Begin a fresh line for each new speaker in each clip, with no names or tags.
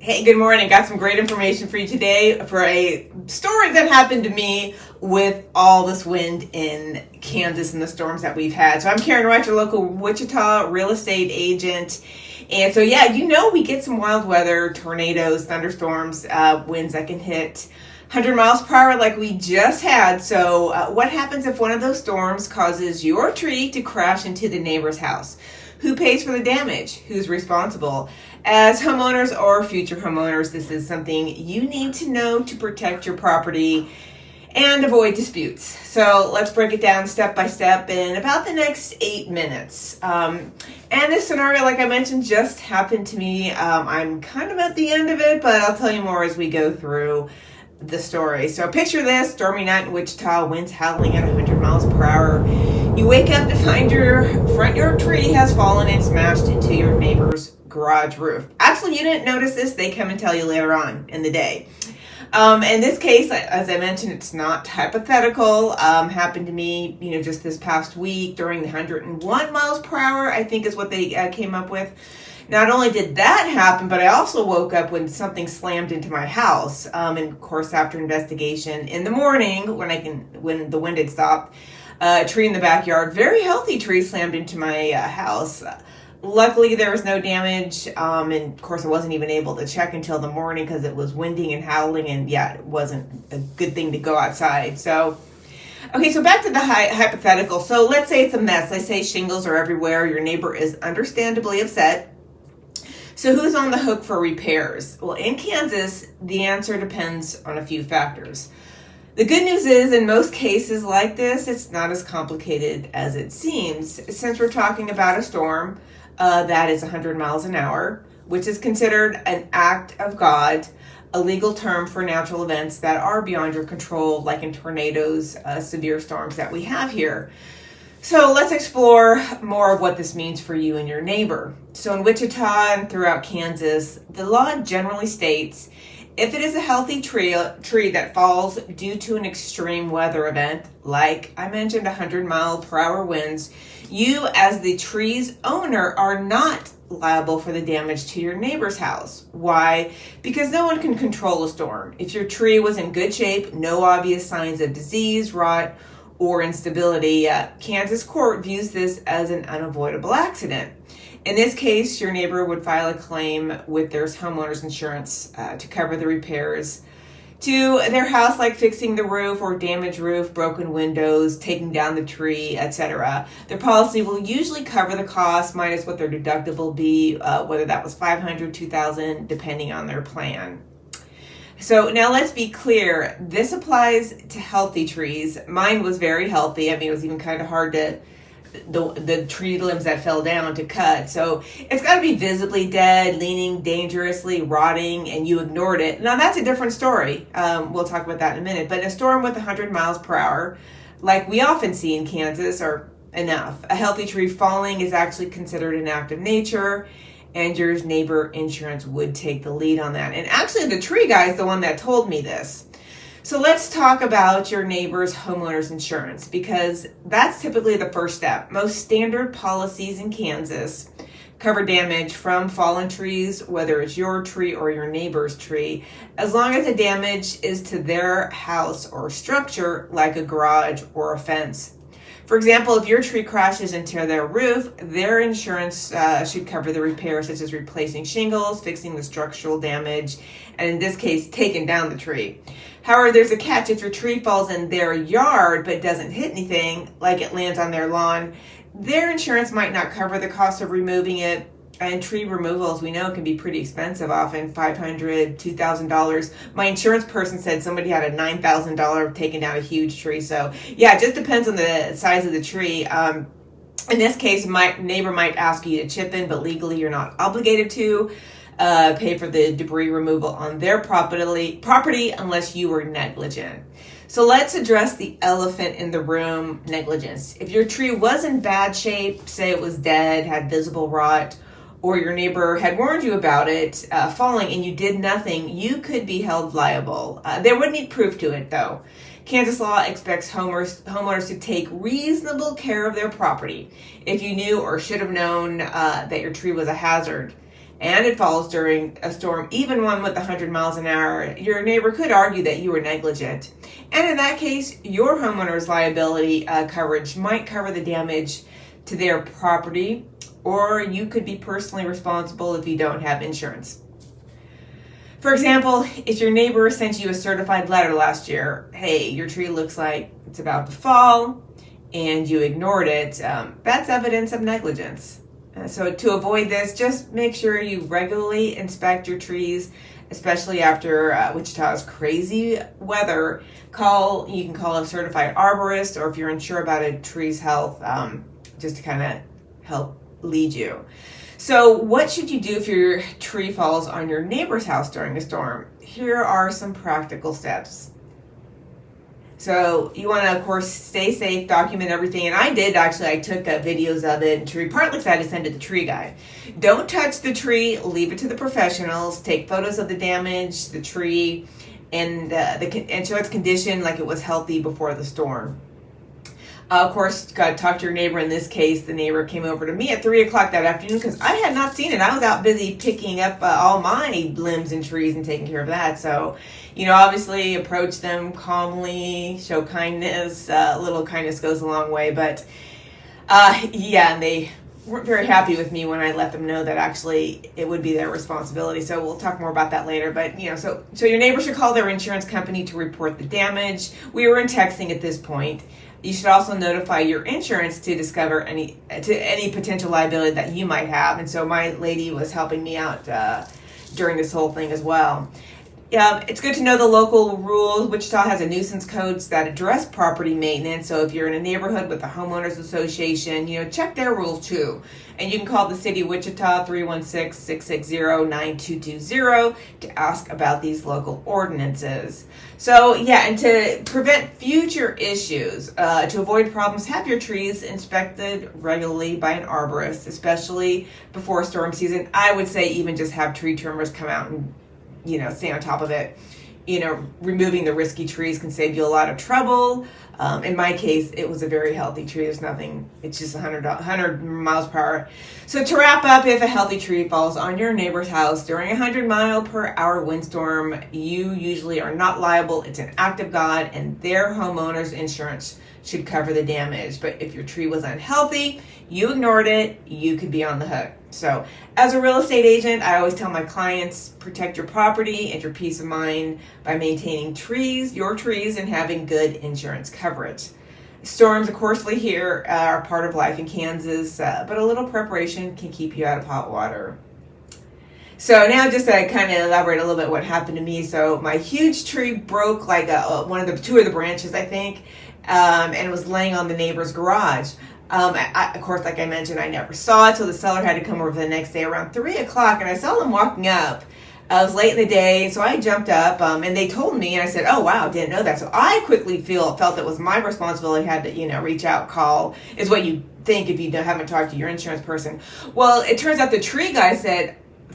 Hey, good morning. Got some great information for you today for a story that happened to me with all this wind in Kansas and the storms that we've had. So I'm Karen Wright, your local Wichita real estate agent. And so, we get some wild weather, tornadoes, thunderstorms, winds that can hit 100 miles per hour like we just had. So what happens if one of those storms causes your tree to crash into the neighbor's house? Who pays for the damage? Who's responsible? As homeowners or future homeowners, this is something you need to know to protect your property and avoid disputes. So let's break it down step by step in about the next 8 minutes. And this scenario, like I mentioned, just happened to me. I'm kind of at the end of it, but I'll tell you more as we go through the story. So picture this, stormy night in Wichita, winds howling at 100 miles per hour. You wake up to find your front yard tree has fallen and smashed into your neighbor's garage roof. Actually, you didn't notice this. They come and tell you later on in the day. In this case, as I mentioned, it's not hypothetical. Happened to me, just this past week during the 101 miles per hour, I think is what they came up with. Not only did that happen, but I also woke up when something slammed into my house. And of course, after investigation in the morning, when the wind had stopped, a tree in the backyard, very healthy tree, slammed into my house. Luckily, there was no damage. And of course, I wasn't even able to check until the morning because it was winding and howling. And it wasn't a good thing to go outside. So back to the hypothetical. So let's say it's a mess. Let's say shingles are everywhere. Your neighbor is understandably upset. So who's on the hook for repairs? Well, in Kansas, the answer depends on a few factors. The good news is, in most cases like this, it's not as complicated as it seems, since we're talking about a storm that is 100 miles an hour, which is considered an act of God, a legal term for natural events that are beyond your control, like in tornadoes, severe storms that we have here. So let's explore more of what this means for you and your neighbor. So in Wichita and throughout Kansas, the law generally states if it is a healthy tree that falls due to an extreme weather event, like I mentioned, 100 mile per hour winds, you as the tree's owner are not liable for the damage to your neighbor's house. Why? Because no one can control a storm. If your tree was in good shape, no obvious signs of disease, rot, or instability, Kansas court views this as an unavoidable accident. In this case, your neighbor would file a claim with their homeowner's insurance to cover the repairs to their house, like fixing the roof or damaged roof, broken windows, taking down the tree, etc. Their policy will usually cover the cost minus what their deductible be, whether that was $500, $2,000, depending on their plan. So now let's be clear. This applies to healthy trees. Mine was very healthy. It was even kind of hard to the tree limbs that fell down to cut. So it's got to be visibly dead, leaning dangerously, rotting, and you ignored it. Now that's a different story. We'll talk about that in a minute. But a storm with 100 miles per hour, like we often see in Kansas, are enough. A healthy tree falling is actually considered an act of nature, and your neighbor insurance would take the lead on that. And actually, the tree guy is the one that told me this. So let's talk about your neighbor's homeowner's insurance, because that's typically the first step. Most standard policies in Kansas cover damage from fallen trees, whether it's your tree or your neighbor's tree, as long as the damage is to their house or structure, like a garage or a fence. For example, if your tree crashes into their roof, their insurance should cover the repairs, such as replacing shingles, fixing the structural damage, and in this case, taking down the tree. However, there's a catch. If your tree falls in their yard but doesn't hit anything, like it lands on their lawn, their insurance might not cover the cost of removing it. And tree removal, as we know, can be pretty expensive, often $500, $2,000. My insurance person said somebody had a $9,000 taking down a huge tree. So yeah, it just depends on the size of the tree. In this case, my neighbor might ask you to chip in, but legally you're not obligated to pay for the debris removal on their property unless you were negligent. So let's address the elephant in the room, negligence. If your tree was in bad shape, say it was dead, had visible rot, or your neighbor had warned you about it falling and you did nothing, you could be held liable. They would need proof to it, though. Kansas law expects homeowners to take reasonable care of their property if you knew or should have known that your tree was a hazard. and it falls during a storm, even one with 100 miles an hour, your neighbor could argue that you were negligent. And in that case, your homeowner's liability coverage might cover the damage to their property, or you could be personally responsible if you don't have insurance. For example, if your neighbor sent you a certified letter last year, hey, your tree looks like it's about to fall, and you ignored it, that's evidence of negligence. So to avoid this, just make sure you regularly inspect your trees, especially after Wichita's crazy weather. You can call a certified arborist, or if you're unsure about a tree's health, just to kind of help lead you. So what should you do if your tree falls on your neighbor's house during a storm? Here are some practical steps. So you want to, of course, stay safe, document everything. And I did, actually. I took videos of it, and partly because I had to send it to Tree Guy. Don't touch the tree. Leave it to the professionals. Take photos of the damage, the tree, and show its condition like it was healthy before the storm. Of course, got to talk to your neighbor. In this case, the neighbor came over to me at 3 o'clock that afternoon because I had not seen it. I was out busy picking up all my limbs and trees and taking care of that. So, obviously approach them calmly, show kindness. A little kindness goes a long way. But, and they weren't very happy with me when I let them know that actually it would be their responsibility. So we'll talk more about that later. But, so your neighbor should call their insurance company to report the damage. We were in texting at this point. You should also notify your insurance to discover any potential liability that you might have. And so my lady was helping me out during this whole thing as well. It's good to know the local rules. Wichita has a nuisance codes that address property maintenance. So if you're in a neighborhood with a homeowners association, check their rules too. And you can call the city of Wichita 316-660-9220 to ask about these local ordinances. So and to prevent future issues, to avoid problems, have your trees inspected regularly by an arborist, especially before storm season. I would say even just have tree trimmers come out and stay on top of it. Removing the risky trees can save you a lot of trouble. In my case, it was a very healthy tree. There's nothing, it's just 100 miles per hour. So to wrap up, if a healthy tree falls on your neighbor's house during a 100-mile-per-hour windstorm, you usually are not liable. It's an act of God, and their homeowner's insurance should cover the damage. But if your tree was unhealthy, you ignored it, you could be on the hook. So as a real estate agent, I always tell my clients, protect your property and your peace of mind by maintaining your trees, and having good insurance coverage. Storms, of course, here are part of life in Kansas, but a little preparation can keep you out of hot water. So now just to kind of elaborate a little bit what happened to me. So my huge tree broke like two of the branches, I think, and it was laying on the neighbor's garage. Of course, like I mentioned, I never saw it, so the seller had to come over the next day around 3 o'clock, and I saw them walking up. It was late in the day, so I jumped up, and they told me, and I said, oh, wow, didn't know that. So I quickly felt it was my responsibility, had to, reach out, call, is what you think if you haven't talked to your insurance person. Well, it turns out the tree guy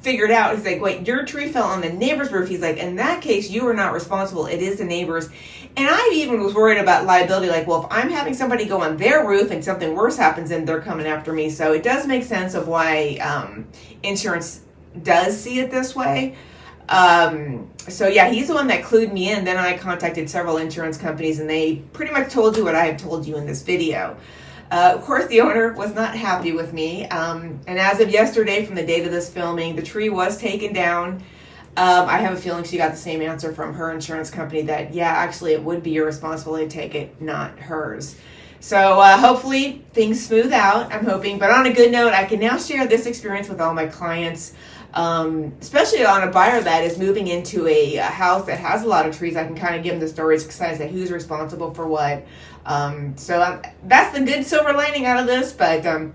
figured out, he's like, wait, your tree fell on the neighbor's roof. He's like, in that case, you are not responsible. It is the neighbor's. And I even was worried about liability, like, well, if I'm having somebody go on their roof and something worse happens, then they're coming after me. So it does make sense of why insurance does see it this way. He's the one that clued me in. Then I contacted several insurance companies, and they pretty much told you what I have told you in this video. Of course, the owner was not happy with me. And as of yesterday, from the date of this filming, the tree was taken down. I have a feeling she got the same answer from her insurance company that, actually it would be your responsibility to take it, not hers. So hopefully things smooth out, I'm hoping. But on a good note, I can now share this experience with all my clients, especially on a buyer that is moving into a house that has a lot of trees. I can kind of give them the stories because I say who's responsible for what. So that's the good silver lining out of this. But and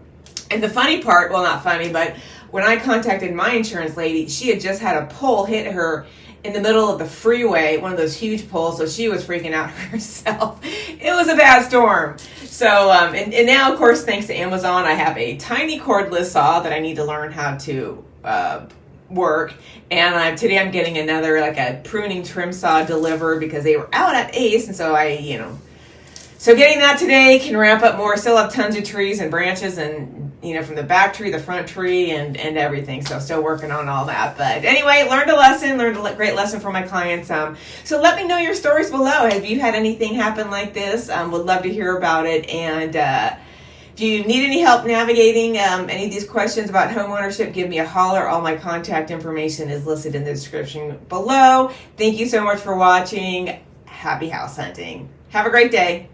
the funny part, well, not funny, but when I contacted my insurance lady, she had just had a pole hit her in the middle of the freeway, one of those huge poles, so she was freaking out herself. It was a bad storm. So, and now, of course, thanks to Amazon, I have a tiny cordless saw that I need to learn how to work. And today I'm getting another, like a pruning trim saw delivered because they were out at Ace, and so so getting that today can ramp up more. Still have tons of trees and branches and from the back tree, the front tree, and everything. So still working on all that. But anyway, learned a great lesson from my clients. So let me know your stories below. Have you had anything happen like this? Would love to hear about it. And if you need any help navigating any of these questions about homeownership, give me a holler. All my contact information is listed in the description below. Thank you so much for watching. Happy house hunting. Have a great day.